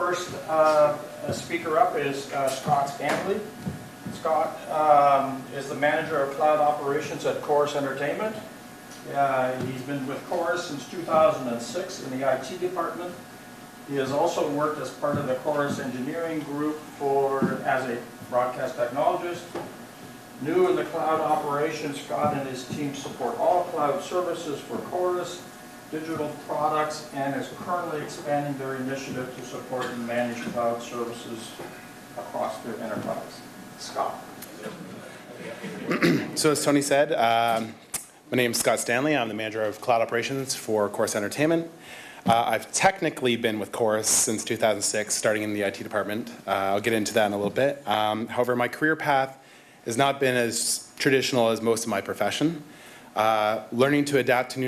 first speaker up is Scott Stanley. Scott is the manager of cloud operations at Chorus Entertainment. He's been with Chorus since 2006 in the IT department. He has also worked as part of the Chorus engineering group as a broadcast technologist. New in the cloud operations, Scott and his team support all cloud services for Chorus, digital products, and is currently expanding their initiative to support and manage cloud services across their enterprise. Scott. So as Tony said, my name is Scott Stanley. I'm the manager of cloud operations for Chorus Entertainment. I've technically been with Chorus since 2006, starting in the IT department. I'll get into that in a little bit. However, my career path has not been as traditional as most of my profession. Learning to adapt to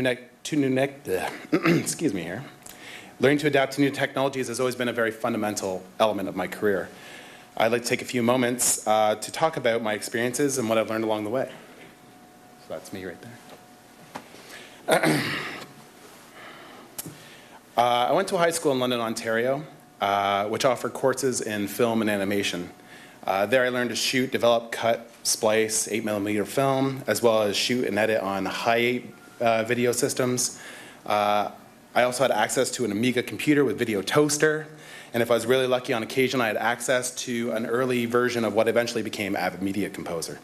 Learning to adapt to new technologies has always been a very fundamental element of my career. I'd like to take a few moments to talk about my experiences and what I've learned along the way. So that's me right there. I went to a high school in London, Ontario, which offered courses in film and animation. There I learned to shoot, develop, cut, splice 8mm film, as well as shoot and edit on high video systems. I also had access to an Amiga computer with video toaster, and if I was really lucky on occasion, I had access to an early version of what eventually became Avid Media Composer.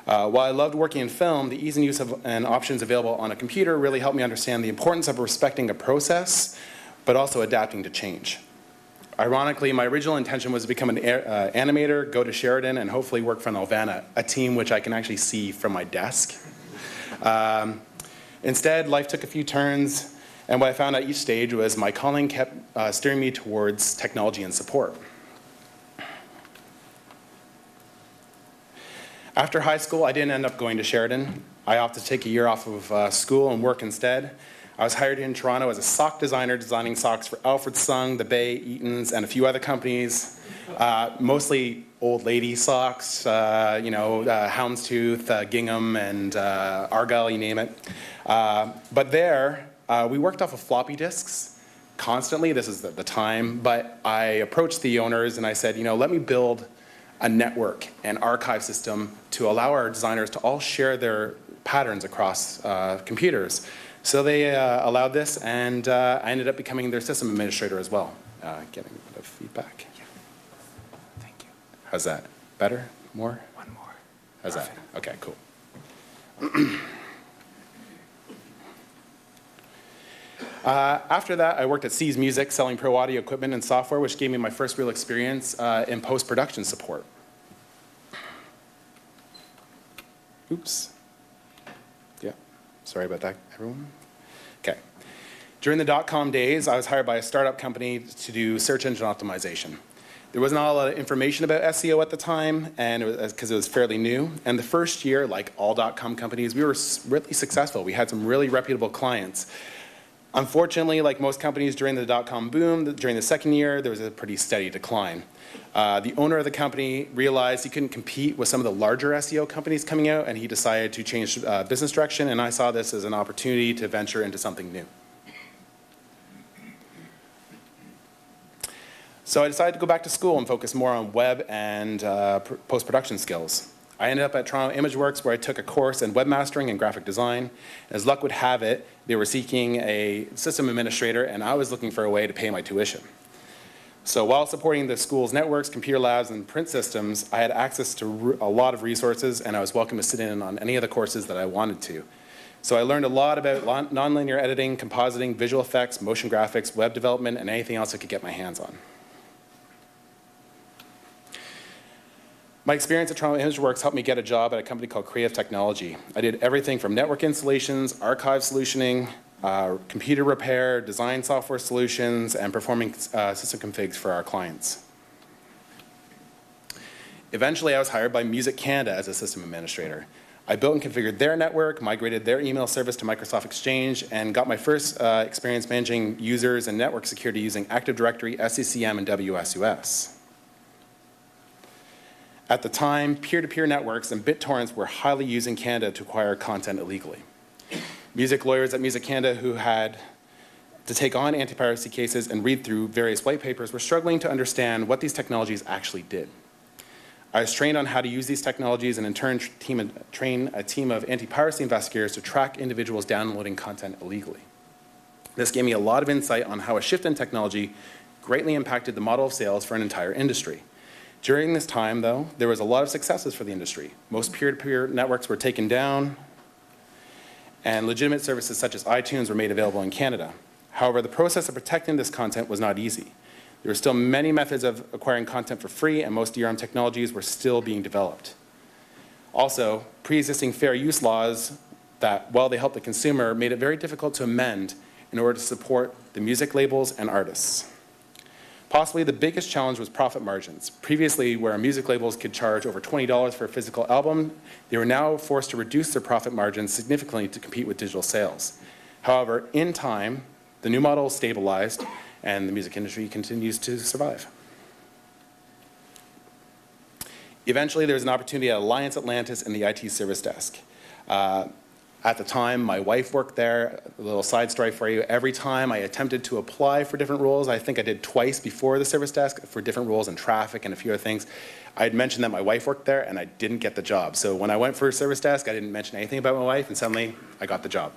While I loved working in film, the ease and use and options available on a computer really helped me understand the importance of respecting a process, but also adapting to change. Ironically, my original intention was to become an animator, go to Sheridan, and hopefully work for Nelvana, a team which I can actually see from my desk. Instead, life took a few turns, and what I found at each stage was my calling kept steering me towards technology and support. After high school, I didn't end up going to Sheridan. I opted to take a year off of school and work instead. I was hired in Toronto as a sock designer, designing socks for Alfred Sung, The Bay, Eaton's, and a few other companies. Mostly old lady socks, Houndstooth, Gingham, and Argyle, you name it. But there, we worked off of floppy disks constantly. This is the time. But I approached the owners and I said, let me build a network and archive system to allow our designers to all share their patterns across computers. So they allowed this, and I ended up becoming their system administrator as well. Getting a bit of feedback. Yeah. Thank you. How's that? Better? More? One more. How's Perfect. that? Okay, cool. After that, I worked at C's Music, selling pro audio equipment and software, which gave me my first real experience in post-production support. Oops. Yeah, sorry about that, everyone. Okay. During the dot-com days, I was hired by a startup company to do search engine optimization. There wasn't a lot of information about SEO at the time, and because it was fairly new. And the first year, like all dot-com companies, we were really successful. We had some really reputable clients. Unfortunately, like most companies during the dot-com boom, during the second year, there was a pretty steady decline. The owner of the company realized he couldn't compete with some of the larger SEO companies coming out, and he decided to change business direction, and I saw this as an opportunity to venture into something new. So I decided to go back to school and focus more on web and post-production skills. I ended up at Toronto ImageWorks, where I took a course in webmastering and graphic design. As luck would have it, they were seeking a system administrator, and I was looking for a way to pay my tuition. So while supporting the school's networks, computer labs, and print systems, I had access to a lot of resources, and I was welcome to sit in on any of the courses that I wanted to. So I learned a lot about nonlinear editing, compositing, visual effects, motion graphics, web development, and anything else I could get my hands on. My experience at Toronto ImageWorks helped me get a job at a company called Creative Technology. I did everything from network installations, archive solutioning, computer repair, design software solutions, and performing system configs for our clients. Eventually, I was hired by Music Canada as a system administrator. I built and configured their network, migrated their email service to Microsoft Exchange, and got my first experience managing users and network security using Active Directory, SCCM, and WSUS. At the time, peer-to-peer networks and BitTorrents were highly used in Canada to acquire content illegally. Music lawyers at Music Canada who had to take on anti-piracy cases and read through various white papers were struggling to understand what these technologies actually did. I was trained on how to use these technologies and in turn train a team of anti-piracy investigators to track individuals downloading content illegally. This gave me a lot of insight on how a shift in technology greatly impacted the model of sales for an entire industry. During this time, though, there was a lot of successes for the industry. Most peer-to-peer networks were taken down, and legitimate services such as iTunes were made available in Canada. However, the process of protecting this content was not easy. There were still many methods of acquiring content for free, and most DRM technologies were still being developed. Also, pre-existing fair use laws that, while they helped the consumer, made it very difficult to amend in order to support the music labels and artists. Possibly the biggest challenge was profit margins. Previously, where music labels could charge over $20 for a physical album, they were now forced to reduce their profit margins significantly to compete with digital sales. However, in time, the new model stabilized, and the music industry continues to survive. Eventually, there was an opportunity at Alliance Atlantis in the IT service desk. At the time, my wife worked there. A little side story for you. Every time I attempted to apply for different roles, I think I did twice before the service desk for different roles in traffic and a few other things. I had mentioned that my wife worked there, and I didn't get the job. So when I went for a service desk, I didn't mention anything about my wife, and suddenly I got the job.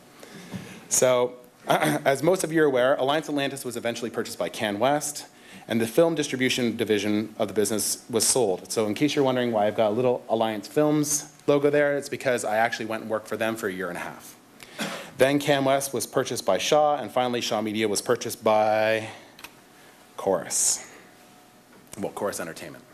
So as most of you are aware, Alliance Atlantis was eventually purchased by CanWest, and the film distribution division of the business was sold. So in case you're wondering why I've got a little Alliance Films logo there, it's because I actually went and worked for them for a year and a half. Then CanWest was purchased by Shaw, and finally Shaw Media was purchased by Chorus. Well, Chorus Entertainment.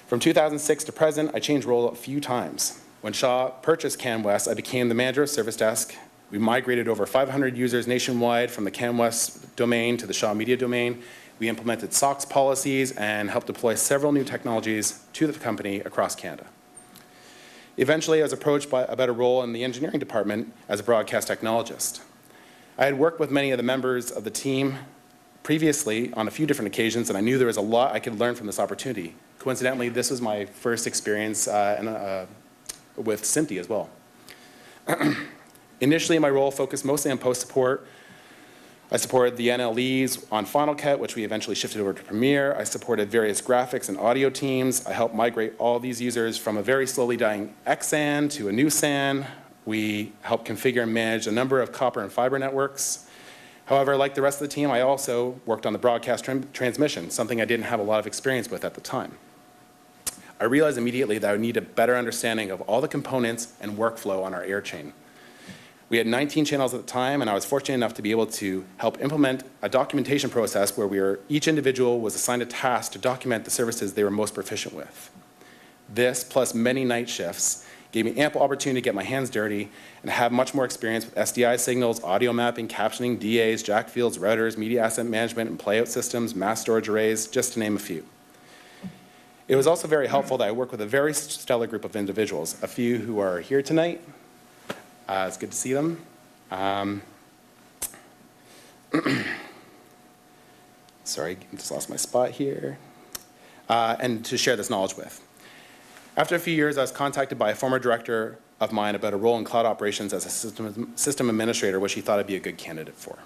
From 2006 to present, I changed role a few times. When Shaw purchased CanWest, I became the manager of service desk. We migrated over 500 users nationwide from the CanWest domain to the Shaw Media domain. We implemented SOX policies and helped deploy several new technologies to the company across Canada. Eventually, I was approached about a role in the engineering department as a broadcast technologist. I had worked with many of the members of the team previously on a few different occasions, and I knew there was a lot I could learn from this opportunity. Coincidentally, this was my first experience with SMPTE as well. Initially, my role focused mostly on post-support. I supported the NLEs on Final Cut, which we eventually shifted over to Premiere. I supported various graphics and audio teams. I helped migrate all these users from a very slowly dying XSAN to a new SAN. We helped configure and manage a number of copper and fiber networks. However, like the rest of the team, I also worked on the broadcast transmission, something I didn't have a lot of experience with at the time. I realized immediately that I would need a better understanding of all the components and workflow on our air chain. We had 19 channels at the time, and I was fortunate enough to be able to help implement a documentation process where each individual was assigned a task to document the services they were most proficient with. This, plus many night shifts, gave me ample opportunity to get my hands dirty and have much more experience with SDI signals, audio mapping, captioning, DAs, jack fields, routers, media asset management, and playout systems, mass storage arrays, just to name a few. It was also very helpful that I worked with a very stellar group of individuals, a few who are here tonight. It's good to see them. Sorry, I just lost my spot here. And to share this knowledge with. After a few years, I was contacted by a former director of mine about a role in cloud operations as a system administrator, which he thought I'd be a good candidate for.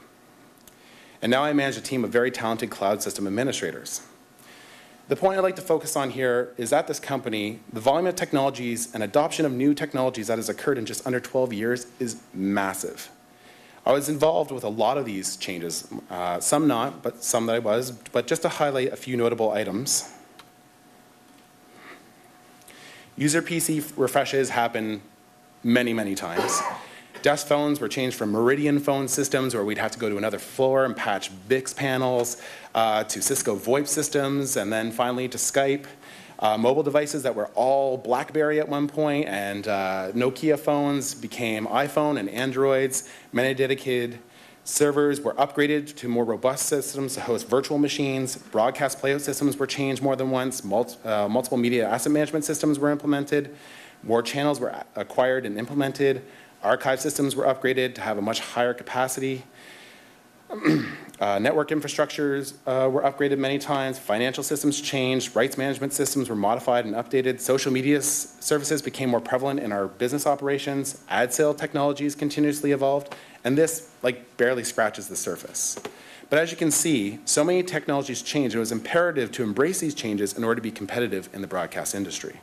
And now I manage a team of very talented cloud system administrators. The point I'd like to focus on here is at this company, the volume of technologies and adoption of new technologies that has occurred in just under 12 years is massive. I was involved with a lot of these changes, some not, but some that I was, but just to highlight a few notable items. User PC refreshes happen many, many times. Desk phones were changed from Meridian phone systems where we'd have to go to another floor and patch BICS panels to Cisco VoIP systems, and then finally to Skype. Mobile devices that were all BlackBerry at one point and Nokia phones became iPhone and Androids. Many dedicated servers were upgraded to more robust systems to host virtual machines. Broadcast playout systems were changed more than once. Multiple media asset management systems were implemented. More channels were acquired and implemented. Archive systems were upgraded to have a much higher capacity. Network infrastructures were upgraded many times. Financial systems changed. Rights management systems were modified and updated. Social media services became more prevalent in our business operations. Ad sale technologies continuously evolved. And this barely scratches the surface. But as you can see, so many technologies change, and it was imperative to embrace these changes in order to be competitive in the broadcast industry.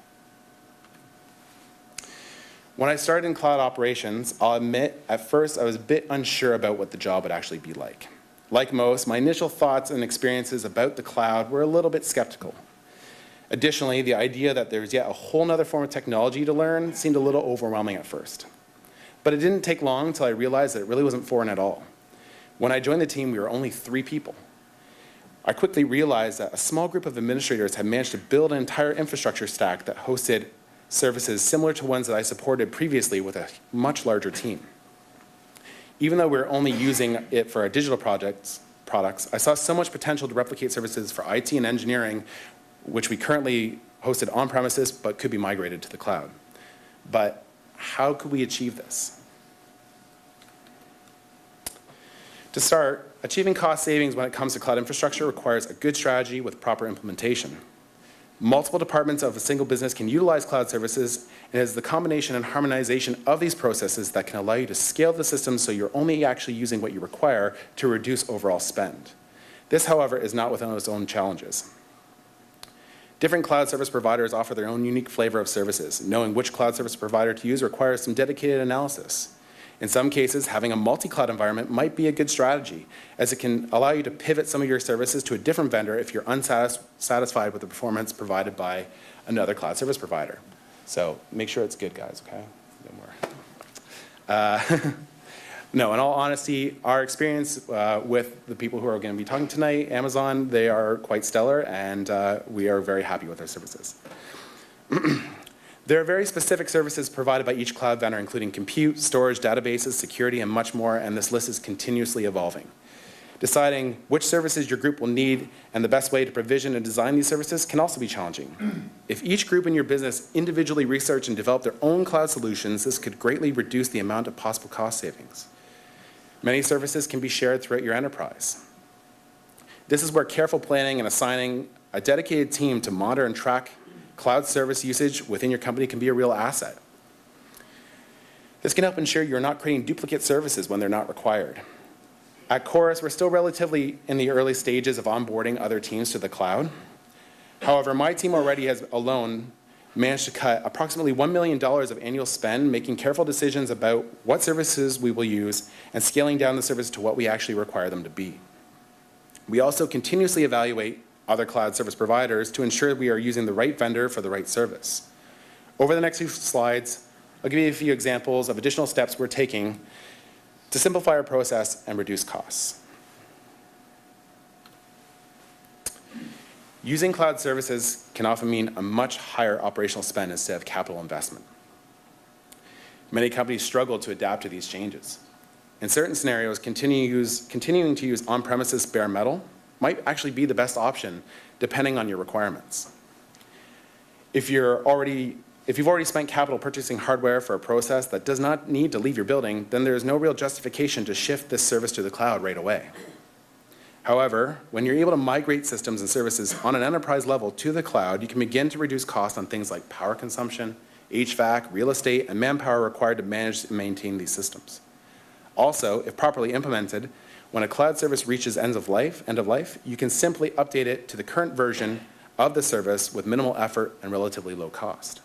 When I started in cloud operations, I'll admit, at first I was a bit unsure about what the job would actually be like. Like most, my initial thoughts and experiences about the cloud were a little bit skeptical. Additionally, the idea that there was yet a whole other form of technology to learn seemed a little overwhelming at first. But it didn't take long until I realized that it really wasn't foreign at all. When I joined the team, we were only 3 people. I quickly realized that a small group of administrators had managed to build an entire infrastructure stack that hosted services similar to ones that I supported previously with a much larger team. Even though we were only using it for our digital products, I saw so much potential to replicate services for IT and engineering, which we currently hosted on-premises but could be migrated to the cloud. But how could we achieve this? To start, achieving cost savings when it comes to cloud infrastructure requires a good strategy with proper implementation. Multiple departments of a single business can utilize cloud services, and it is the combination and harmonization of these processes that can allow you to scale the system so you're only actually using what you require to reduce overall spend. This, however, is not without its own challenges. Different cloud service providers offer their own unique flavor of services. Knowing which cloud service provider to use requires some dedicated analysis. In some cases, having a multi-cloud environment might be a good strategy, as it can allow you to pivot some of your services to a different vendor if you're unsatisfied with the performance provided by another cloud service provider. So make sure it's good, guys, okay? No more. No, in all honesty, our experience with the people who are going to be talking tonight, Amazon, they are quite stellar, and we are very happy with their services. There are very specific services provided by each cloud vendor, including compute, storage, databases, security, and much more, and this list is continuously evolving. Deciding which services your group will need and the best way to provision and design these services can also be challenging. If each group in your business individually research and develop their own cloud solutions, this could greatly reduce the amount of possible cost savings. Many services can be shared throughout your enterprise. This is where careful planning and assigning a dedicated team to monitor and track cloud service usage within your company can be a real asset. This can help ensure you're not creating duplicate services when they're not required. At Chorus, we're still relatively in the early stages of onboarding other teams to the cloud. However, my team already has alone managed to cut approximately $1 million of annual spend, making careful decisions about what services we will use and scaling down the service to what we actually require them to be. We also continuously evaluate other cloud service providers to ensure we are using the right vendor for the right service. Over the next few slides, I'll give you a few examples of additional steps we're taking to simplify our process and reduce costs. Using cloud services can often mean a much higher operational spend instead of capital investment. Many companies struggle to adapt to these changes. In certain scenarios, continuing to use on-premises bare metal might actually be the best option depending on your requirements. If you've already spent capital purchasing hardware for a process that does not need to leave your building, then there is no real justification to shift this service to the cloud right away. However, when you're able to migrate systems and services on an enterprise level to the cloud, you can begin to reduce costs on things like power consumption, HVAC, real estate, and manpower required to manage and maintain these systems. Also, if properly implemented, when a cloud service reaches end of life, you can simply update it to the current version of the service with minimal effort and relatively low cost.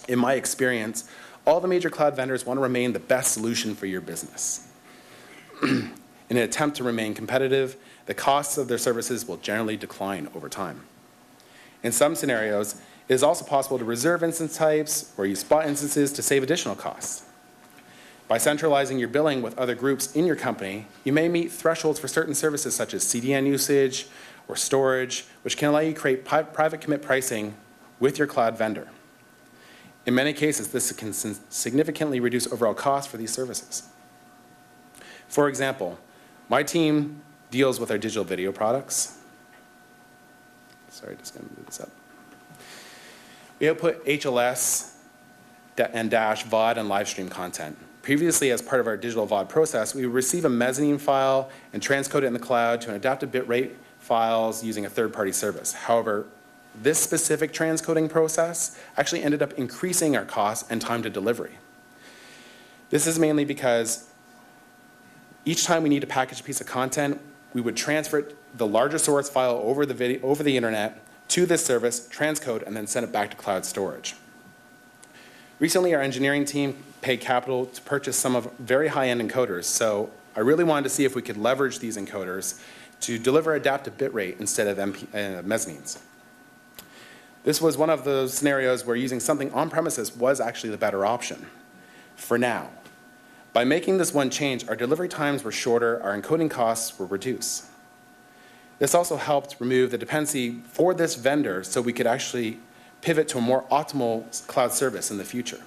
In my experience, all the major cloud vendors want to remain the best solution for your business. In an attempt to remain competitive, the costs of their services will generally decline over time. In some scenarios, it is also possible to reserve instance types or use spot instances to save additional costs. By centralizing your billing with other groups in your company, you may meet thresholds for certain services such as CDN usage or storage, which can allow you to create private commit pricing with your cloud vendor. In many cases, this can significantly reduce overall costs for these services. For example, my team deals with our digital video products. Sorry, just going to move this up. We output HLS and dash VOD and live stream content. Previously, as part of our digital VOD process, we would receive a mezzanine file and transcode it in the cloud to an adaptive bitrate files using a third-party service. However, this specific transcoding process actually ended up increasing our costs and time to delivery. This is mainly because Each time we need to package a piece of content, we would transfer the larger source file over the internet to this service, transcode, and then send it back to cloud storage. Recently, our engineering team paid capital to purchase some of very high-end encoders, so I really wanted to see if we could leverage these encoders to deliver adaptive bitrate instead of mezzanines. This was one of those scenarios where using something on-premises was actually the better option, for now. By making this one change, our delivery times were shorter, our encoding costs were reduced. This also helped remove the dependency for this vendor so we could actually pivot to a more optimal cloud service in the future.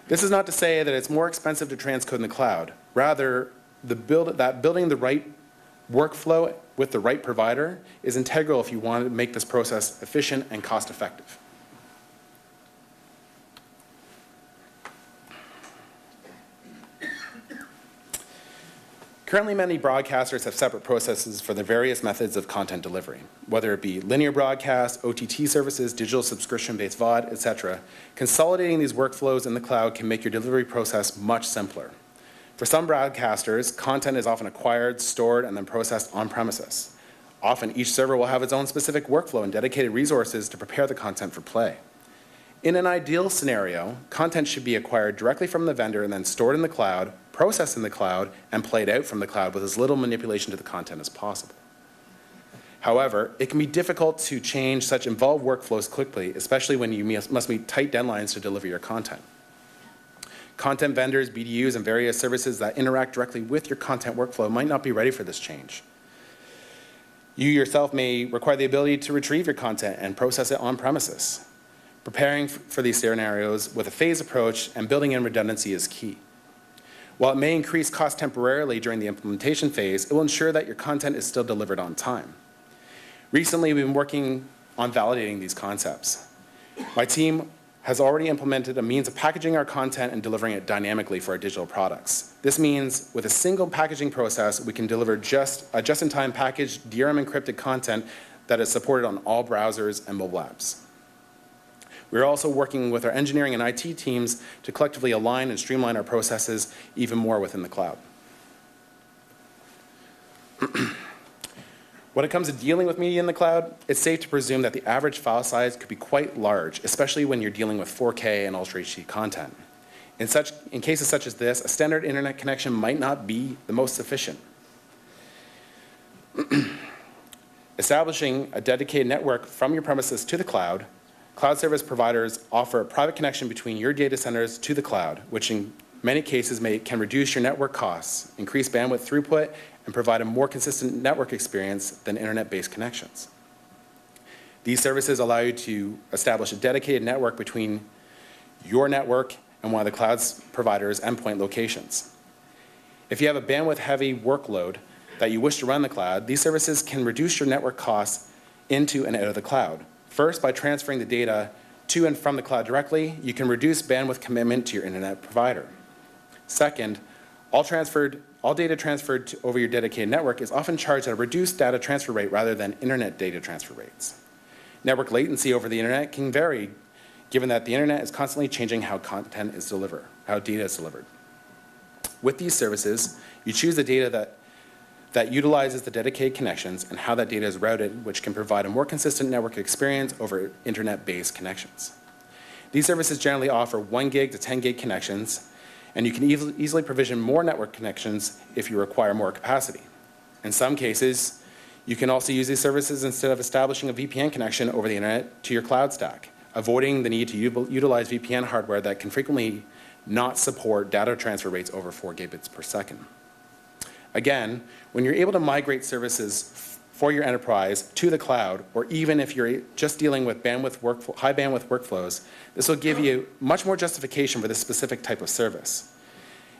This is not to say that it's more expensive to transcode in the cloud. Rather, building the right workflow with the right provider is integral if you want to make this process efficient and cost-effective. Currently, many broadcasters have separate processes for the various methods of content delivery, whether it be linear broadcast, OTT services, digital subscription-based VOD, etc. Consolidating these workflows in the cloud can make your delivery process much simpler. For some broadcasters, content is often acquired, stored, and then processed on premises. Often, each server will have its own specific workflow and dedicated resources to prepare the content for play. In an ideal scenario, content should be acquired directly from the vendor and then stored in the cloud, processed in the cloud, and played out from the cloud with as little manipulation to the content as possible. However, it can be difficult to change such involved workflows quickly, especially when you must meet tight deadlines to deliver your content. Content vendors, BDUs, and various services that interact directly with your content workflow might not be ready for this change. You yourself may require the ability to retrieve your content and process it on premises. Preparing for these scenarios with a phased approach and building in redundancy is key. While it may increase cost temporarily during the implementation phase, it will ensure that your content is still delivered on time. Recently, we've been working on validating these concepts. My team has already implemented a means of packaging our content and delivering it dynamically for our digital products. This means with a single packaging process, we can deliver a just-in-time packaged DRM encrypted content that is supported on all browsers and mobile apps. We're also working with our engineering and IT teams to collectively align and streamline our processes even more within the cloud. When it comes to dealing with media in the cloud, it's safe to presume that the average file size could be quite large, especially when you're dealing with 4K and Ultra HD content. In cases such as this, a standard internet connection might not be the most sufficient. Establishing a dedicated network from your premises to the cloud, cloud service providers offer a private connection between your data centers to the cloud, which in many cases can reduce your network costs, increase bandwidth throughput, and provide a more consistent network experience than internet-based connections. These services allow you to establish a dedicated network between your network and one of the cloud provider's endpoint locations. If you have a bandwidth-heavy workload that you wish to run in the cloud, these services can reduce your network costs into and out of the cloud. First, by transferring the data to and from the cloud directly, you can reduce bandwidth commitment to your internet provider. Second, all data transferred over your dedicated network is often charged at a reduced data transfer rate rather than internet data transfer rates. Network latency over the internet can vary, given that the internet is constantly changing how content is delivered, how data is delivered. With these services, you choose the data that utilizes the dedicated connections and how that data is routed, which can provide a more consistent network experience over internet-based connections. These services generally offer 1 gig to 10 gig connections, and you can easily provision more network connections if you require more capacity. In some cases, you can also use these services instead of establishing a VPN connection over the internet to your cloud stack, avoiding the need to utilize VPN hardware that can frequently not support data transfer rates over 4 gigabits per second. Again, when you're able to migrate services for your enterprise to the cloud, or even if you're just dealing with high bandwidth workflows, this will give you much more justification for this specific type of service.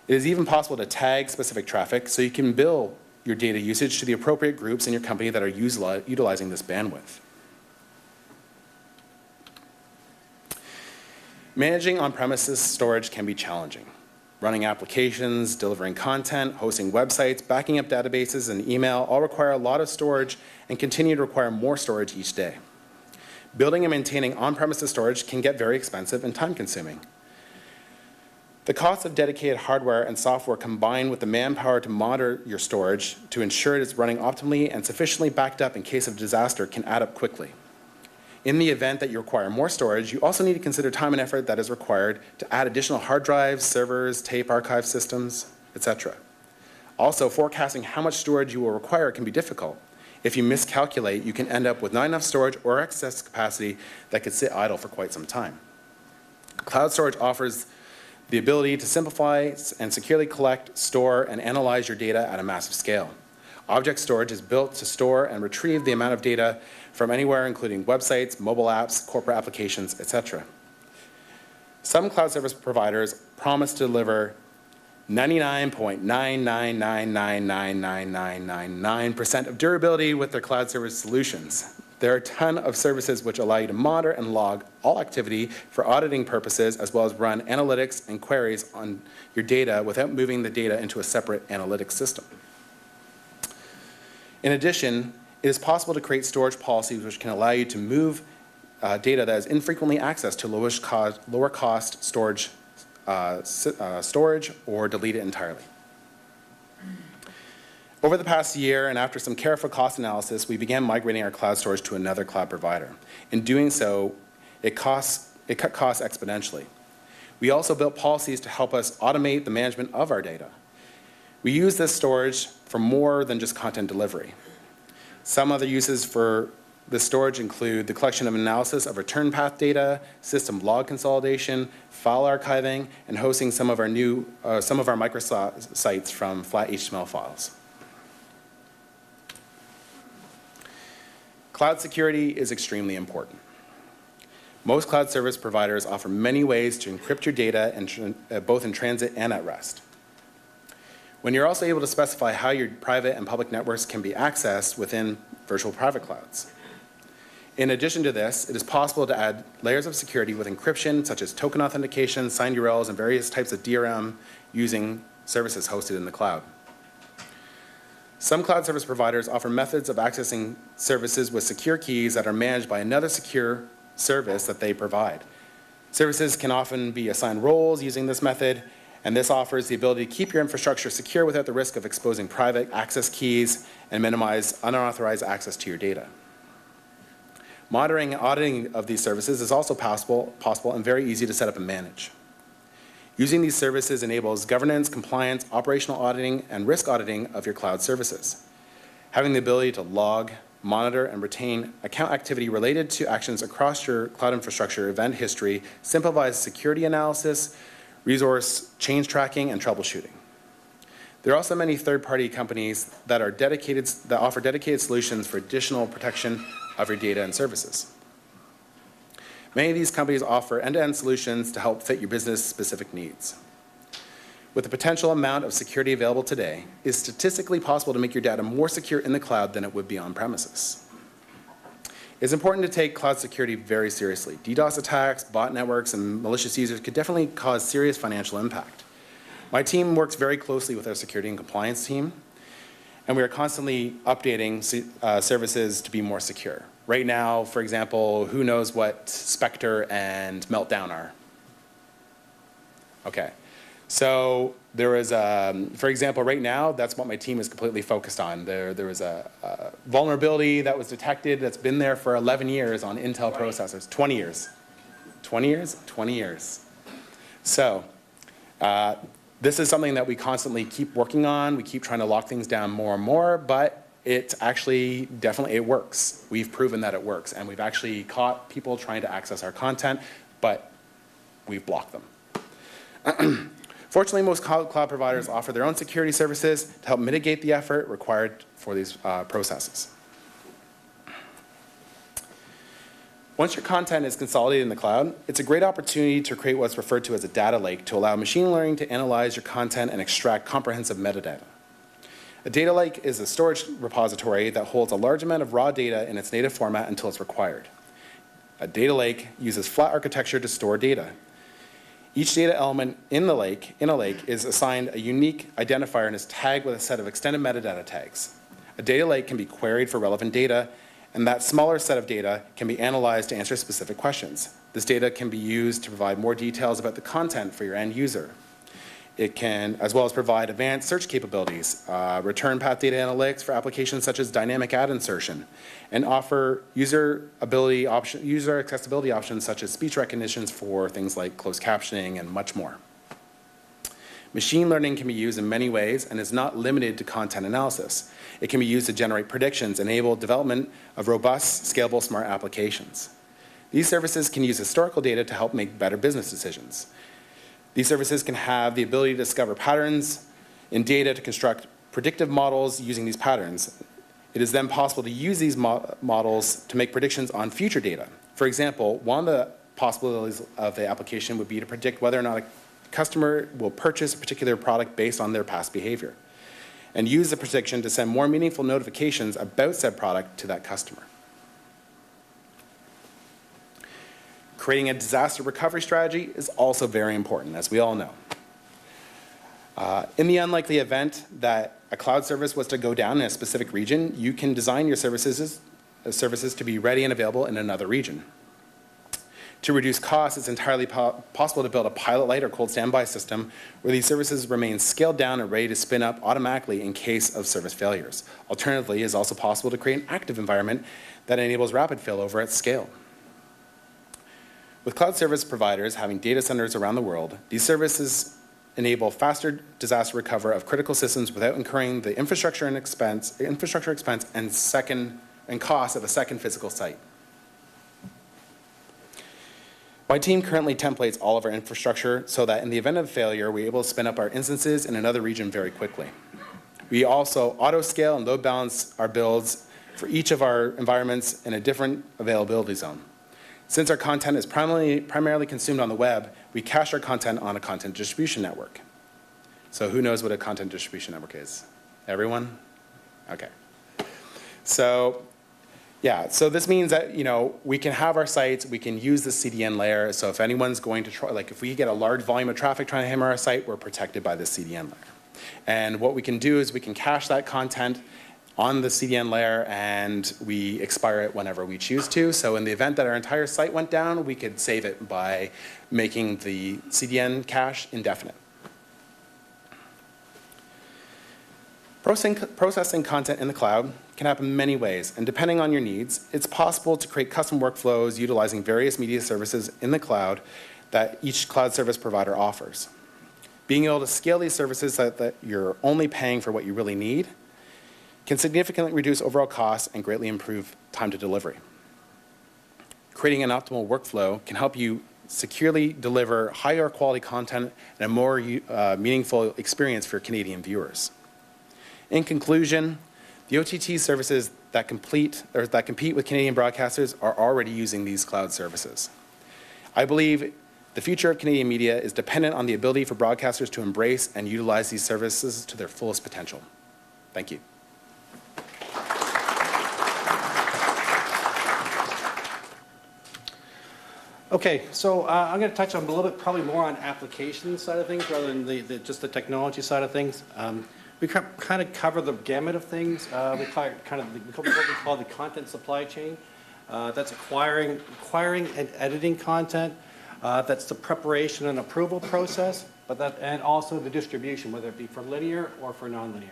It is even possible to tag specific traffic so you can bill your data usage to the appropriate groups in your company that are utilizing this bandwidth. Managing on-premises storage can be challenging. Running applications, delivering content, hosting websites, backing up databases, and email all require a lot of storage and continue to require more storage each day. Building and maintaining on-premises storage can get very expensive and time-consuming. The cost of dedicated hardware and software combined with the manpower to monitor your storage to ensure it is running optimally and sufficiently backed up in case of disaster can add up quickly. In the event that you require more storage, you also need to consider time and effort that is required to add additional hard drives, servers, tape archive systems, etc. Also, forecasting how much storage you will require can be difficult. If you miscalculate, you can end up with not enough storage or excess capacity that could sit idle for quite some time. Cloud storage offers the ability to simplify and securely collect, store, and analyze your data at a massive scale. Object storage is built to store and retrieve the amount of data from anywhere, including websites, mobile apps, corporate applications, etc. Some cloud service providers promise to deliver 99.999999999% of durability with their cloud service solutions. There are a ton of services which allow you to monitor and log all activity for auditing purposes, as well as run analytics and queries on your data without moving the data into a separate analytics system. In addition, it is possible to create storage policies which can allow you to move data that is infrequently accessed to lower cost storage or delete it entirely. Over the past year, and after some careful cost analysis, we began migrating our cloud storage to another cloud provider. In doing so, it cut costs exponentially. We also built policies to help us automate the management of our data. We use this storage for more than just content delivery. Some other uses for this storage include the collection of analysis of return path data, system log consolidation, file archiving, and hosting some of our microsites from flat HTML files. Cloud security is extremely important. Most cloud service providers offer many ways to encrypt your data, both in transit and at rest. When you're also able to specify how your private and public networks can be accessed within virtual private clouds. In addition to this, it is possible to add layers of security with encryption, such as token authentication, signed URLs, and various types of DRM using services hosted in the cloud. Some cloud service providers offer methods of accessing services with secure keys that are managed by another secure service that they provide. Services can often be assigned roles using this method, and this offers the ability to keep your infrastructure secure without the risk of exposing private access keys and minimize unauthorized access to your data. Monitoring and auditing of these services is also possible and very easy to set up and manage. Using these services enables governance, compliance, operational auditing, and risk auditing of your cloud services. Having the ability to log, monitor, and retain account activity related to actions across your cloud infrastructure event history simplifies security analysis, resource change tracking, and troubleshooting. There are also many third-party companies that offer dedicated solutions for additional protection of your data and services. Many of these companies offer end-to-end solutions to help fit your business-specific needs. With the potential amount of security available today, it is statistically possible to make your data more secure in the cloud than it would be on premises. It's important to take cloud security very seriously. DDoS attacks, bot networks, and malicious users could definitely cause serious financial impact. My team works very closely with our security and compliance team, and we are constantly updating services to be more secure. Right now, for example, who knows what Spectre and Meltdown are? Okay. So there was, for example, right now, that's what my team is completely focused on. There was a vulnerability that was detected that's been there for 11 years on Intel processors. 20 years. 20 years? 20 years. So this is something that we constantly keep working on. We keep trying to lock things down more and more, but it actually, definitely, it works. We've proven that it works, and we've actually caught people trying to access our content, but we've blocked them. Fortunately, most cloud providers offer their own security services to help mitigate the effort required for these processes. Once your content is consolidated in the cloud, it's a great opportunity to create what's referred to as a data lake to allow machine learning to analyze your content and extract comprehensive metadata. A data lake is a storage repository that holds a large amount of raw data in its native format until it's required. A data lake uses flat architecture to store data. Each data element in a lake is assigned a unique identifier and is tagged with a set of extended metadata tags. A data lake can be queried for relevant data, and that smaller set of data can be analyzed to answer specific questions. This data can be used to provide more details about the content for your end user. It can, as well as provide advanced search capabilities, return path data analytics for applications such as dynamic ad insertion, and offer user accessibility options such as speech recognitions for things like closed captioning and much more. Machine learning can be used in many ways and is not limited to content analysis. It can be used to generate predictions, enable development of robust, scalable, smart applications. These services can use historical data to help make better business decisions. These services can have the ability to discover patterns in data to construct predictive models using these patterns. It is then possible to use these models to make predictions on future data. For example, one of the possibilities of the application would be to predict whether or not a customer will purchase a particular product based on their past behavior, and use the prediction to send more meaningful notifications about said product to that customer. Creating a disaster recovery strategy is also very important, as we all know. In the unlikely event that a cloud service was to go down in a specific region, you can design your services to be ready and available in another region. To reduce costs, it's entirely possible to build a pilot light or cold standby system where these services remain scaled down and ready to spin up automatically in case of service failures. Alternatively, it is also possible to create an active environment that enables rapid failover at scale. With cloud service providers having data centers around the world, these services enable faster disaster recovery of critical systems without incurring the infrastructure expense and cost of a second physical site. My team currently templates all of our infrastructure so that in the event of failure, we're able to spin up our instances in another region very quickly. We also auto-scale and load balance our builds for each of our environments in a different availability zone. Since our content is primarily consumed on the web, we cache our content on a content distribution network. So who knows what a content distribution network is? Everyone? Okay. So this means that, we can have our sites, we can use the CDN layer. So if anyone's going to try, like if we get a large volume of traffic trying to hammer our site, we're protected by the CDN layer. And what we can do is we can cache that content on the CDN layer and we expire it whenever we choose to. So in the event that our entire site went down, we could save it by making the CDN cache indefinite. Processing content in the cloud can happen many ways, and depending on your needs, it's possible to create custom workflows utilizing various media services in the cloud that each cloud service provider offers. Being able to scale these services so that you're only paying for what you really need can significantly reduce overall costs and greatly improve time to delivery. Creating an optimal workflow can help you securely deliver higher quality content and a more meaningful experience for Canadian viewers. In conclusion, the OTT services that compete with Canadian broadcasters are already using these cloud services. I believe the future of Canadian media is dependent on the ability for broadcasters to embrace and utilize these services to their fullest potential. Thank you. Okay, so I'm going to touch on a little bit, probably more on application side of things rather than just the technology side of things. We kind of cover the gamut of things. We call it what we call the content supply chain. That's acquiring and editing content. That's the preparation and approval process, and also the distribution, whether it be for linear or for nonlinear.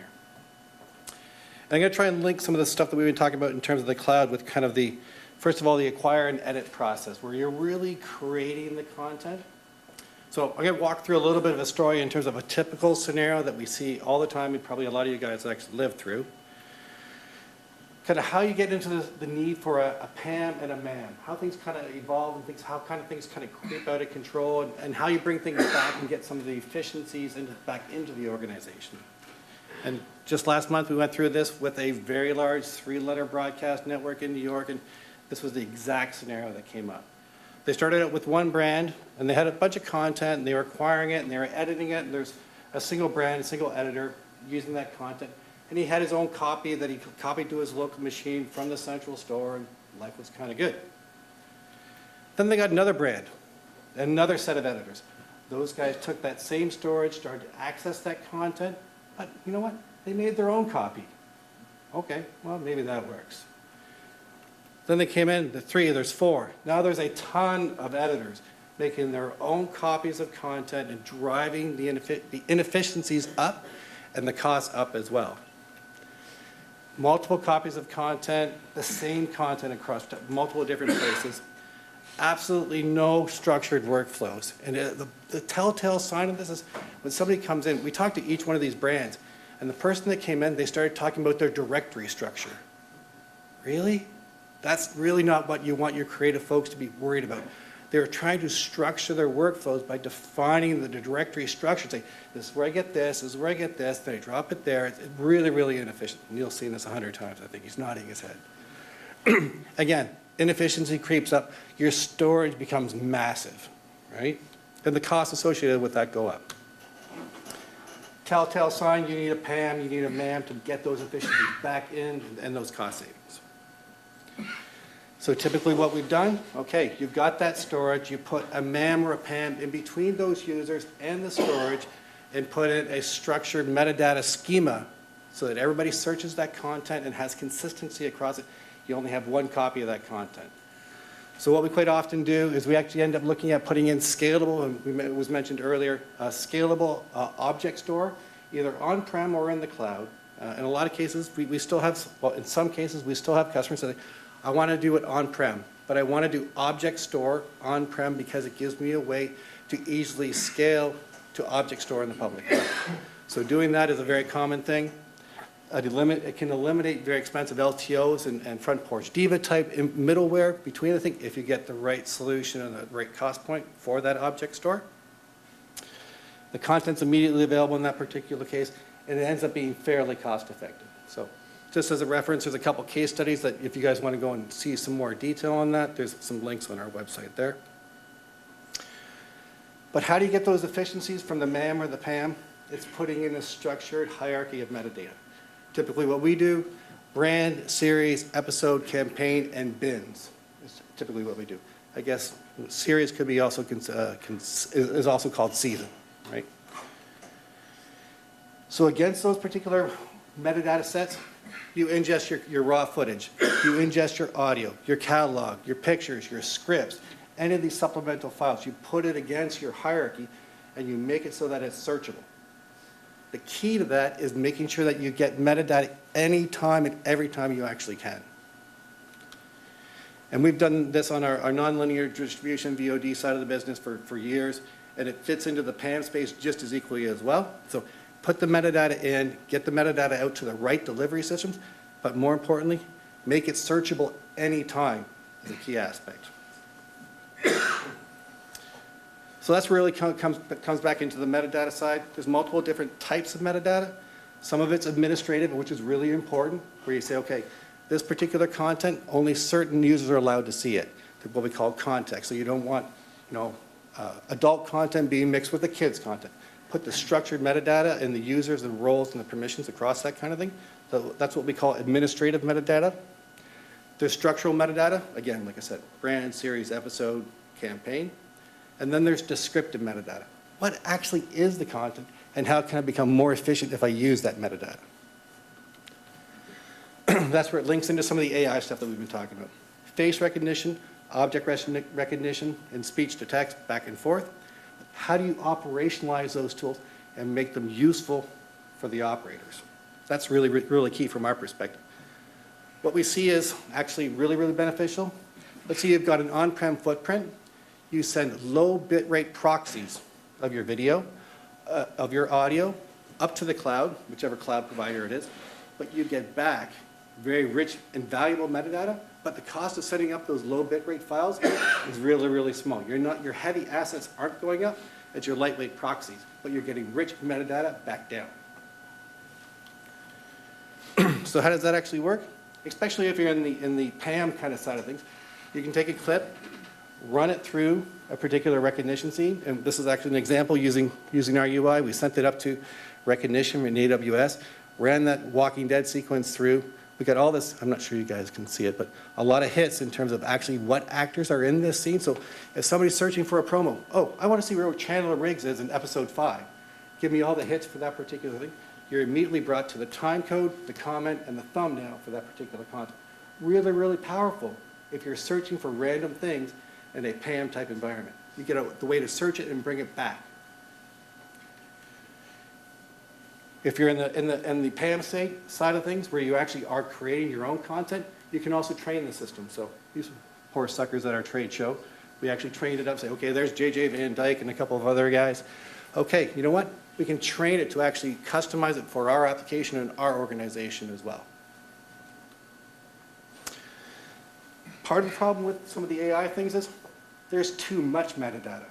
I'm going to try and link some of the stuff that we've been talking about in terms of the cloud with kind of the, first of all, the acquire and edit process, where you're really creating the content. So I'm going to walk through a little bit of a story in terms of a typical scenario that we see all the time, and probably a lot of you guys actually live through. Kind of how you get into the need for a PAM and a MAM, how things kind of evolve and how kind of things kind of creep out of control, and how you bring things back and get some of the efficiencies back into the organization. And just last month we went through this with a very large 3-letter broadcast network in New York, and this was the exact scenario that came up. They started out with one brand, and they had a bunch of content, and they were acquiring it, and they were editing it, and there's a single brand, a single editor using that content. And he had his own copy that he copied to his local machine from the central store, and life was kind of good. Then they got another brand, another set of editors. Those guys took that same storage, started to access that content, but you know what? They made their own copy. Okay, well, maybe that works. Then they came in, there's 4. Now there's a ton of editors. making their own copies of content and driving the inefficiencies up and the costs up as well. Multiple copies of content, the same content across multiple different places, absolutely no structured workflows. And the telltale sign of this is when somebody comes in, we talk to each one of these brands, and the person that came in, they started talking about their directory structure. Really? That's really not what you want your creative folks to be worried about. They're trying to structure their workflows by defining the directory structure. Say, this is where I get this is where I get this, then I drop it there. It's really, really inefficient. Neil's seen this 100 times, I think. He's nodding his head. Again, inefficiency creeps up. Your storage becomes massive, right? And the costs associated with that go up. Telltale sign, you need a PAM, you need a MAM to get those efficiencies back in and those cost savings. So typically what we've done, okay, you've got that storage, you put a MAM or a PAM in between those users and the storage and put in a structured metadata schema so that everybody searches that content and has consistency across it. You only have one copy of that content. So what we quite often do is we actually end up looking at putting in scalable, and it was mentioned earlier, a scalable object store, either on-prem or in the cloud. In a lot of cases, we still have, well, in some cases, we still have customers that say, I want to do it on-prem, but I want to do object store on-prem because it gives me a way to easily scale to object store in the public cloud. So doing that is a very common thing. It can eliminate very expensive LTOs and front porch diva type middleware between the thing if you get the right solution and the right cost point for that object store. The content's immediately available in that particular case, and it ends up being fairly cost effective. So just as a reference, there's a couple case studies that if you guys want to go and see some more detail on that, there's some links on our website there. But how do you get those efficiencies from the MAM or the PAM? It's putting in a structured hierarchy of metadata. Typically what we do, brand, series, episode, campaign, and bins is typically what we do. I guess series could be also is also called season, right? So against those particular metadata sets, you ingest your raw footage, you ingest your audio, your catalog, your pictures, your scripts, any of these supplemental files. You put it against your hierarchy and you make it so that it's searchable. The key to that is making sure that you get metadata anytime and every time you actually can. And we've done this on our nonlinear distribution VOD side of the business for years, and it fits into the PAM space just as equally as well. So put the metadata in, get the metadata out to the right delivery systems, but more importantly, make it searchable anytime is a key aspect. So that's really comes back into the metadata side. There's multiple different types of metadata. Some of it's administrative, which is really important, where you say, okay, this particular content, only certain users are allowed to see it. What we call context. So you don't want, adult content being mixed with the kids' content. Put the structured metadata and the users and roles and the permissions across that kind of thing. So that's what we call administrative metadata. There's structural metadata. Again, like I said, brand, series, episode, campaign. And then there's descriptive metadata. What actually is the content, and how can I become more efficient if I use that metadata? That's where it links into some of the AI stuff that we've been talking about. Face recognition, object recognition, and speech to text, back and forth. How do you operationalize those tools and make them useful for the operators? That's really, really key from our perspective. What we see is actually really, really beneficial. Let's say you've got an on-prem footprint. You send low bitrate proxies of your video, of your audio, up to the cloud, whichever cloud provider it is, but you get back very rich and valuable metadata, but the cost of setting up those low bitrate files is really, really small. Your heavy assets aren't going up, it's your lightweight proxies, but you're getting rich metadata back down. So how does that actually work? Especially if you're in the PAM kind of side of things. You can take a clip, run it through a particular recognition scene, and this is actually an example using our UI. We sent it up to recognition in AWS, ran that Walking Dead sequence through. We got all this, I'm not sure you guys can see it, but a lot of hits in terms of actually what actors are in this scene. So if somebody's searching for a promo, oh, I want to see where Chandler Riggs is in episode 5. Give me all the hits for that particular thing. You're immediately brought to the time code, the comment, and the thumbnail for that particular content. Really, really powerful if you're searching for random things in a PAM type environment. You get the way to search it and bring it back. If you're in the PAM side of things, where you actually are creating your own content, you can also train the system. So these poor suckers at our trade show, we actually trained it up, say, okay, there's JJ Van Dyke and a couple of other guys. Okay, you know what? We can train it to actually customize it for our application and our organization as well. Part of the problem with some of the AI things is there's too much metadata.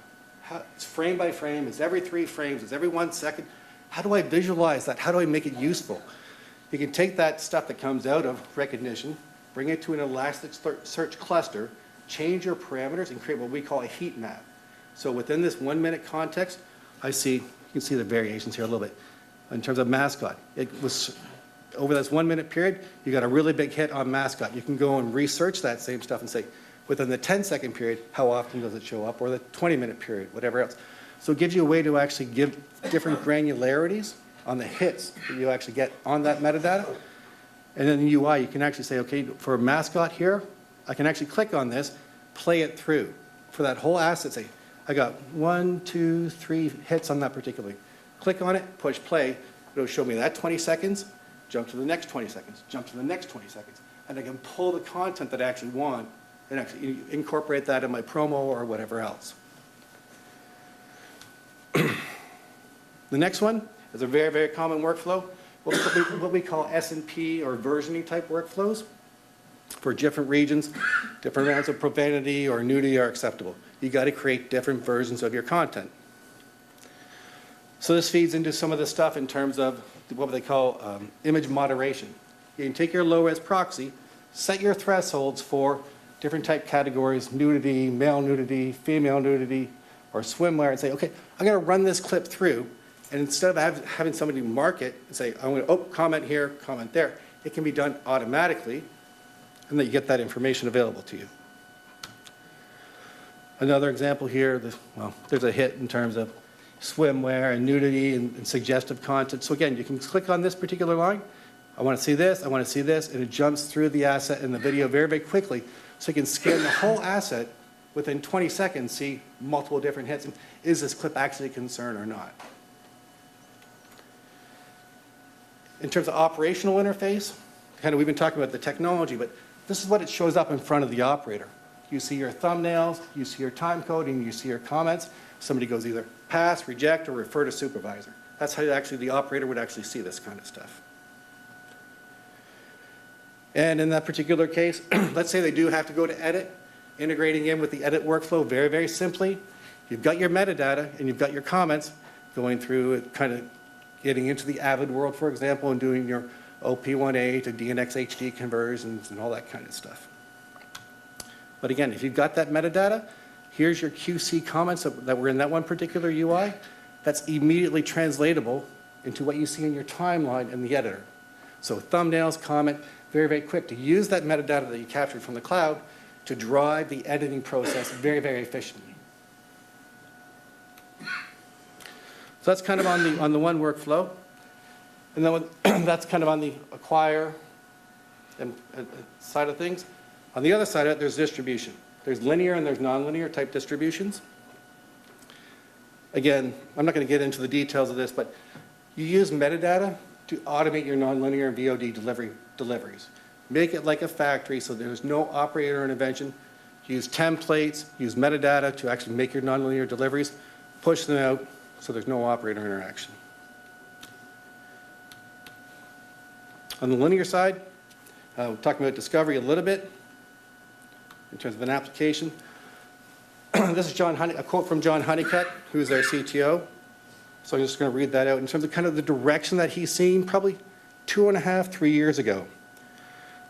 It's frame by frame, it's every 3 frames, it's every 1 second. How do I visualize that? How do I make it useful? You can take that stuff that comes out of recognition, bring it to an Elasticsearch cluster, change your parameters, and create what we call a heat map. So within this 1 minute context, you can see the variations here a little bit. In terms of mascot, it was over this 1 minute period, you got a really big hit on mascot. You can go and research that same stuff and say, within the 10-second period, how often does it show up, or the 20-minute period, whatever else. So it gives you a way to actually give different granularities on the hits that you actually get on that metadata. And then the UI, you can actually say, okay, for a mascot here, I can actually click on this, play it through. For that whole asset, say, I got 1, 2, 3 hits on that particular. Click on it, push play, it'll show me that 20 seconds, jump to the next 20 seconds, jump to the next 20 seconds. And I can pull the content that I actually want and actually incorporate that in my promo or whatever else. The next one is a very, very common workflow, what we call SMP or versioning type workflows. For different regions, different amounts of profanity or nudity are acceptable. You got to create different versions of your content. So this feeds into some of the stuff in terms of what they call image moderation. You can take your low-res proxy, set your thresholds for different type categories, nudity, male nudity, female nudity, or swimwear, and say, okay, I'm going to run this clip through, and instead of having somebody mark it and say, I'm going to, comment here, comment there, it can be done automatically, and that you get that information available to you. Another example here, there's a hit in terms of swimwear and nudity and suggestive content. So again, you can click on this particular line. I want to see this, I want to see this, and it jumps through the asset and the video very, very quickly. So you can scan the whole asset within 20 seconds, see multiple different hits. And is this clip actually a concern or not? In terms of operational interface, we've been talking about the technology, but this is what it shows up in front of the operator. You see your thumbnails, you see your time code, and you see your comments. Somebody goes either pass, reject, or refer to supervisor. That's how the operator would actually see this kind of stuff. And in that particular case, let's say they do have to go to edit, integrating in with the edit workflow very, very simply. You've got your metadata and you've got your comments going through it, kind of getting into the Avid world, for example, and doing your OP1A to DNX HD conversions and all that kind of stuff. But again, if you've got that metadata, here's your QC comments that were in that one particular UI. That's immediately translatable into what you see in your timeline in the editor. So thumbnails, comment, very, very quick to use that metadata that you captured from the cloud to drive the editing process very, very efficiently. So that's kind of on the one workflow. And then that's kind of on the acquire side of things. On the other side of it, there's distribution. There's linear and there's nonlinear type distributions. Again, I'm not going to get into the details of this, but you use metadata to automate your nonlinear and VOD deliveries. Make it like a factory so there's no operator intervention. Use templates, use metadata to actually make your nonlinear deliveries, push them out so there's no operator interaction. On the linear side, we're talking about discovery a little bit in terms of an application. This is a quote from John Honeycutt, who's our CTO. So I'm just going to read that out in terms of kind of the direction that he's seen probably 2.5, 3 years ago.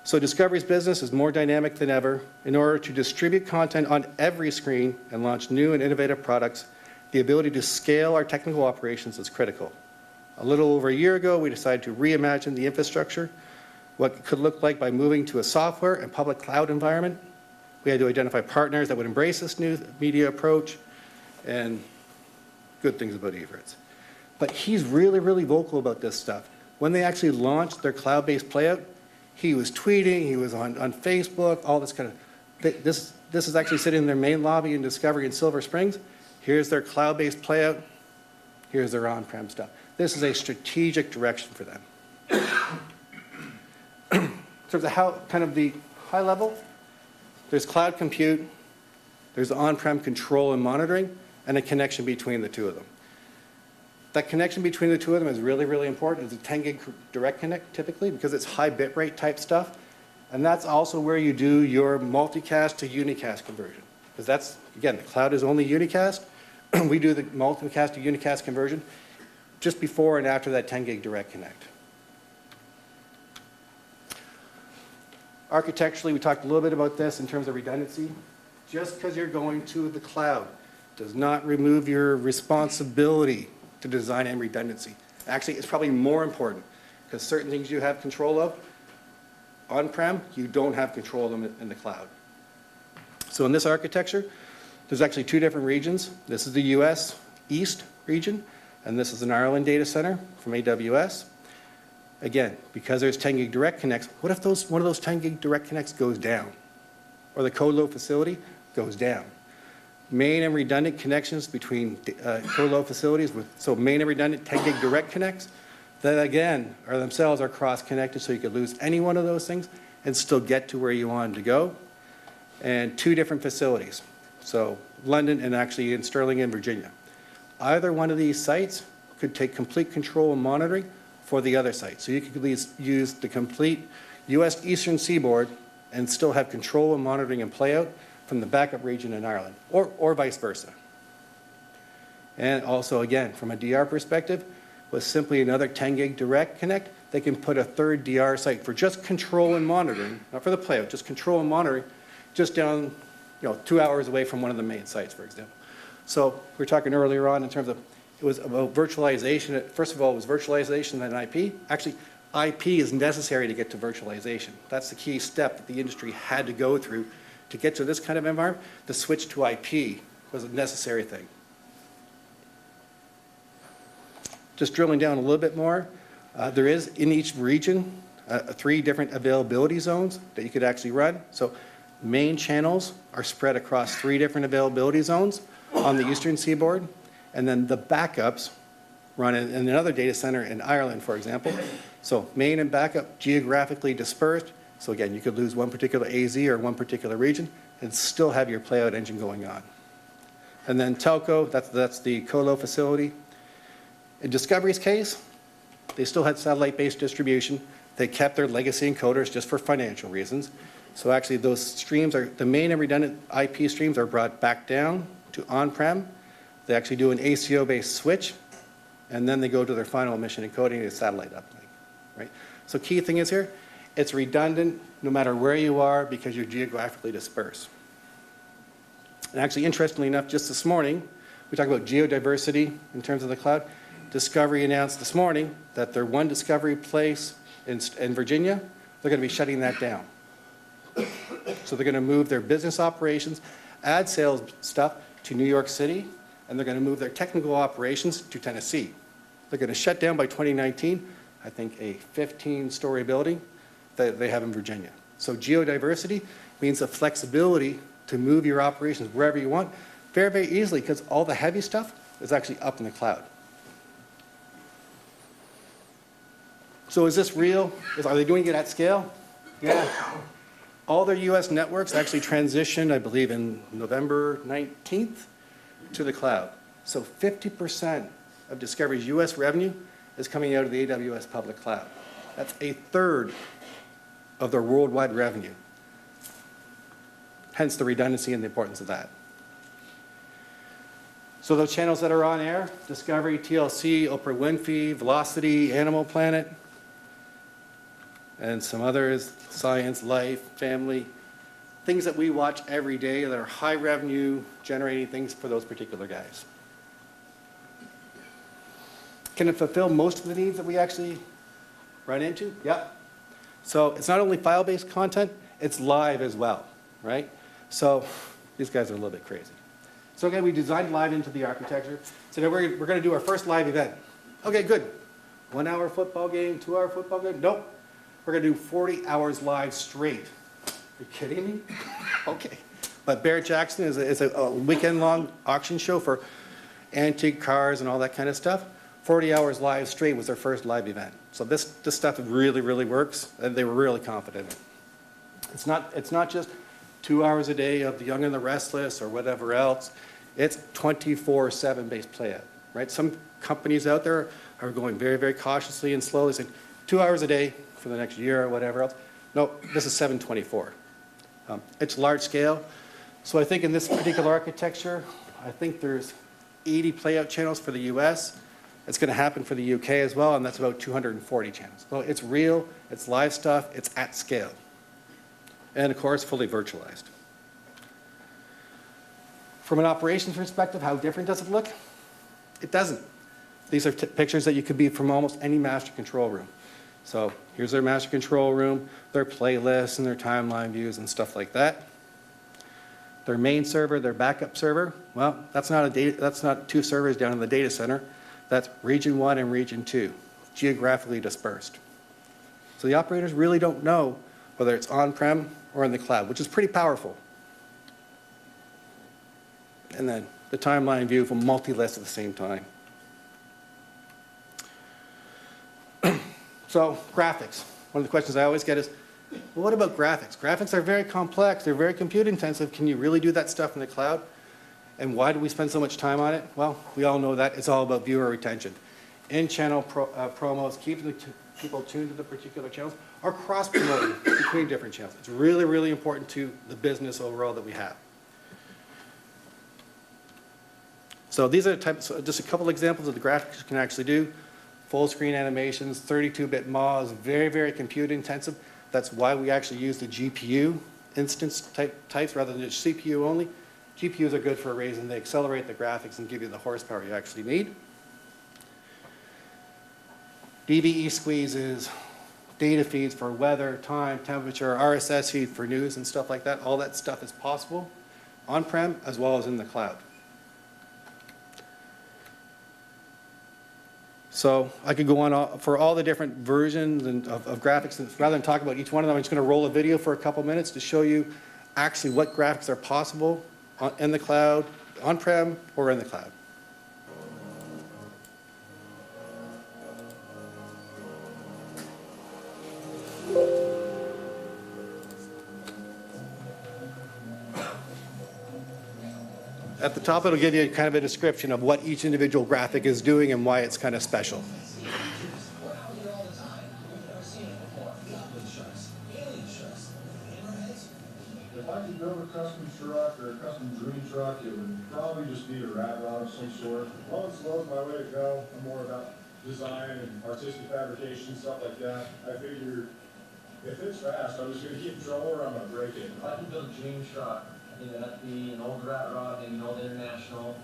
So Discovery's business is more dynamic than ever. In order to distribute content on every screen and launch new and innovative products, the ability to scale our technical operations is critical. A little over a year ago, we decided to reimagine the infrastructure, what it could look like by moving to a software and public cloud environment. We had to identify partners that would embrace this new media approach and good things about Evertz. But he's really, really vocal about this stuff. When they actually launched their cloud-based playout, he was tweeting, he was on Facebook, all this kind of This is actually sitting in their main lobby in Discovery in Silver Springs. Here's their cloud-based playout. Here's their on-prem stuff. This is a strategic direction for them. In terms of how, kind of the high level, there's cloud compute, there's on-prem control and monitoring, and a connection between the two of them. That connection between the two of them is really, really important. It's a 10 gig direct connect typically because it's high bit rate type stuff. And that's also where you do your multicast to unicast conversion. Because that's, again, the cloud is only unicast. We do the multicast to unicast conversion just before and after that 10 gig direct connect. Architecturally, we talked a little bit about this in terms of redundancy. Just because you're going to the cloud does not remove your responsibility to design in redundancy. Actually, it's probably more important because certain things you have control of on-prem, you don't have control of them in the cloud. So in this architecture, there's actually two different regions. This is the US East region, and this is an Ireland data center from AWS. Again, because there's 10 gig direct connects, what if one of those 10 gig direct connects goes down? Or the colo facility goes down? Main and redundant connections between colo facilities, so main and redundant 10 gig direct connects, that again are themselves are cross-connected, so you could lose any one of those things and still get to where you wanted to go. And two different facilities, so London and actually in Sterling in Virginia. Either one of these sites could take complete control and monitoring for the other site. So you could use the complete US Eastern Seaboard and still have control and monitoring and playout from the backup region in Ireland, or vice versa. And also, again, from a DR perspective, with simply another 10 gig direct connect, they can put a third DR site for just control and monitoring, not for the playout, just control and monitoring, just down 2 hours away from one of the main sites, for example. So we were talking earlier on in terms of, it was about virtualization. First of all, it was virtualization and IP. Actually, IP is necessary to get to virtualization. That's the key step that the industry had to go through to get to this kind of environment. The switch to IP was a necessary thing. Just drilling down a little bit more, there is in each region 3 different availability zones that you could actually run. So main channels are spread across 3 different availability zones on the eastern seaboard, and then the backups run in another data center in Ireland, for example. So main and backup geographically dispersed. So again, you could lose one particular AZ or one particular region and still have your playout engine going on. And then telco, that's the colo facility. In Discovery's case, they still had satellite-based distribution. They kept their legacy encoders just for financial reasons. So actually those streams are, the main and redundant IP streams are brought back down to on-prem. They actually do an ACO-based switch, and then they go to their final mission encoding to satellite uplink, right? So key thing is here, it's redundant no matter where you are because you're geographically dispersed. And actually, interestingly enough, just this morning, we talked about geodiversity in terms of the cloud. Discovery announced this morning that their one Discovery place in Virginia, they're going to be shutting that down. So they're going to move their business operations, ad sales stuff to New York City, and they're going to move their technical operations to Tennessee. They're going to shut down by 2019, I think, a 15-story building that they have in Virginia. So geodiversity means the flexibility to move your operations wherever you want very, very easily because all the heavy stuff is actually up in the cloud. So is this real? Are they doing it at scale? Yeah. All their US networks actually transitioned, I believe, in November 19th to the cloud. So 50% of Discovery's US revenue is coming out of the AWS public cloud. That's a third of their worldwide revenue. Hence the redundancy and the importance of that. So those channels that are on air, Discovery, TLC, Oprah Winfrey, Velocity, Animal Planet, and some others, Science, Life, Family, things that we watch every day that are high revenue generating things for those particular guys. Can it fulfill most of the needs that we actually run into? Yep. So it's not only file-based content, it's live as well, right? So these guys are a little bit crazy. So again, we designed live into the architecture. So now we're going to do our first live event. Okay, good. 1 hour football game, 2 hour football game? Nope. We're going to do 40 hours live straight. Are you kidding me? Okay. But Barrett Jackson is a weekend-long auction show for antique cars and all that kind of stuff. 40 hours live straight was their first live event. So this stuff really, really works, and they were really confident in it. It's not just 2 hours a day of the Young and the Restless or whatever else. It's 24/7 based play out, right? Some companies out there are going very, very cautiously and slowly, saying 2 hours a day for the next year or whatever else. No, this is 7/24. It's large scale. So I think in this particular architecture, I think there's 80 playout channels for the US. It's going to happen for the UK as well, and that's about 240 channels. So it's real, it's live stuff, it's at scale. And of course, fully virtualized. From an operations perspective, how different does it look? It doesn't. These are pictures that you could be from almost any master control room. So here's their master control room, their playlists and their timeline views and stuff like that. Their main server, their backup server, well, that's not two servers down in the data center. That's region 1 and region 2, geographically dispersed. So the operators really don't know whether it's on-prem or in the cloud, which is pretty powerful. And then the timeline view from multi-list at the same time. So graphics. One of the questions I always get is, well, what about graphics? Graphics are very complex. They're very compute intensive. Can you really do that stuff in the cloud? And why do we spend so much time on it? Well, we all know that it's all about viewer retention. In-channel promos, keeping the people tuned to the particular channels, or cross-promoting between different channels. It's really, really important to the business overall that we have. So these are just a couple examples of the graphics you can actually do. Full screen animations, 32-bit MOS, very, very compute intensive. That's why we actually use the GPU instance types rather than just CPU only. GPUs are good for a reason. They accelerate the graphics and give you the horsepower you actually need. DVE squeezes, data feeds for weather, time, temperature, RSS feed for news and stuff like that. All that stuff is possible on-prem as well as in the cloud. So I could go on for all the different versions of graphics. And rather than talk about each one of them, I'm just going to roll a video for a couple minutes to show you actually what graphics are possible in the cloud, on-prem, or in the cloud. At the top, it'll give you kind of a description of what each individual graphic is doing and why it's kind of special. If I could build a custom truck or a custom dream truck, it would probably just be a rat rod of some sort. Low and slow is my way to go. I'm more about design and artistic fabrication, stuff like that. I figure if it's fast, I'm just going to keep control or I'm going to break it. If I could build a dream truck, I think that'd be an old rat rod, maybe an old International.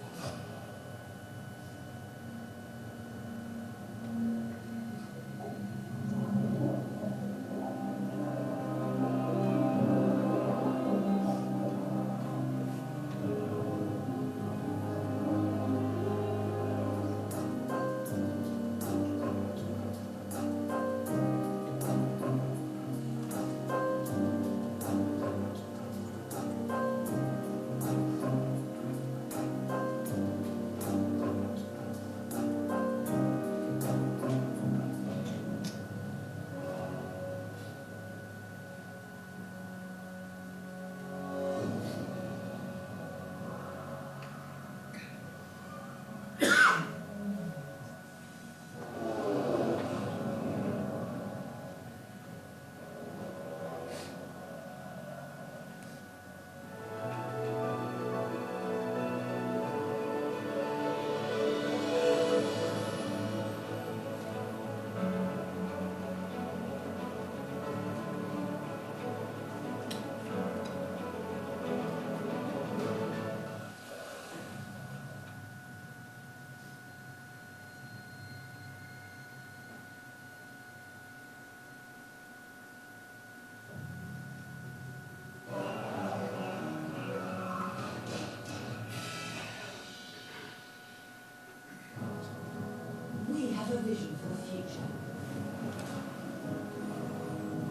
A vision for the future.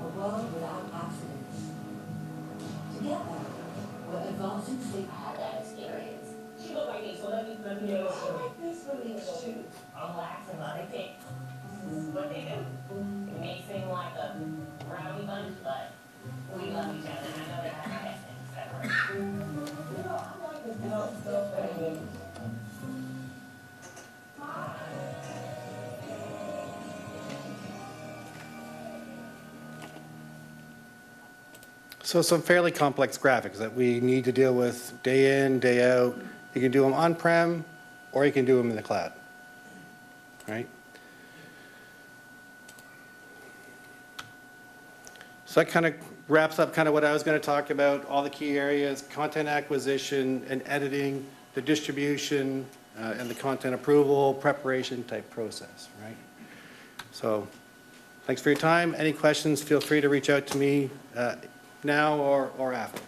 A world without accidents. Together, I'm relaxing, but I think this is what they do. It may seem like a rowdy bunch, but we love each other, and I know they have my best things separate. You know, I like this stuff that So some fairly complex graphics that we need to deal with day in, day out. You can do them on-prem, or you can do them in the cloud, right? So that kind of wraps up kind of what I was going to talk about, all the key areas, content acquisition and editing, the distribution, and the content approval, preparation type process, right? So thanks for your time. Any questions, feel free to reach out to me now or after.